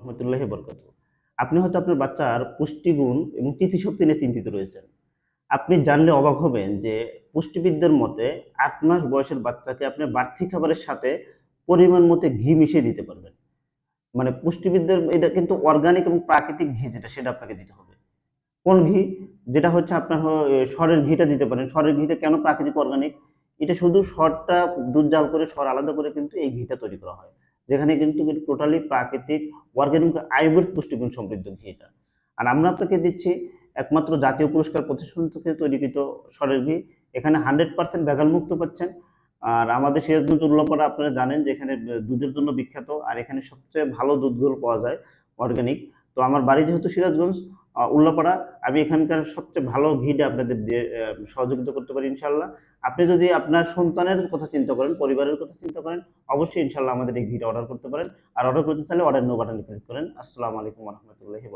রহমতুল্লাহি বরকাতুহু। আপনি হয়তো আপনার বাচ্চার পুষ্টিগুণ এবং স্মৃতিশক্তি নিয়ে চিন্তিত রয়েছেন। আপনি জানলে অবাক হবেন যে পুষ্টিবিদদের মতে ৮ মাস বয়সের বাচ্চাকে আপনি বাড়তি খাবারের সাথে পরিমাণ মতো ঘি মিশিয়ে দিতে পারবেন। মানে পুষ্টিবিদদের এটা কিন্তু অর্গানিক এবং প্রাকৃতিক ঘি যেটা সেটা আপনাকে দিতে হবে। কোন ঘি? যেটা হচ্ছে আপনার সরের ঘিটা দিতে পারেন। সরের ঘিটা কেন প্রাকৃতিক অর্গানিক? এটা শুধু সরটা দুধ জাল করে সর আলাদা করে কিন্তু এই ঘিটা তৈরি করা হয়। যেখানে কিন্তু টোটালি প্রাকৃতিক অর্গানিক আয়ুর্বেদ পুষ্টিগুণ সমৃদ্ধ ঘি এটা। আর আমরা আপনাকে দিচ্ছি একমাত্র জাতীয় পুরস্কার প্রতিষ্ঠান থেকে তৈরিকৃত সরের ঘি। এখানে 100% ভেজাল মুক্ত পাচ্ছেন। আর আমাদের সিরাজগঞ্জ উল্লাপাড়া আপনারা জানেন যে এখানে দুধের জন্য বিখ্যাত। আর এখানে সবচেয়ে ভালো দুধগুলো পাওয়া যায় অর্গানিক। তো আমার বাড়ি যেহেতু সিরাজগঞ্জ উল্লাপাড়া, আমি এখানকার সবচেয়ে ভালো ঘিটা আপনাদের দিয়ে সহযোগিতা করতে পারি ইনশাল্লাহ। আপনি যদি আপনার সন্তানের কথা চিন্তা করেন, পরিবারের কথা চিন্তা করেন, অবশ্যই ইনশাল্লাহ আমাদের এই ঘিটা অর্ডার করতে পারেন। আর অর্ডার করতে চাইলে অর্ডার নো বাটনে ক্লিক করেন। আসসালামু আলাইকুম রহমতুল্লাহি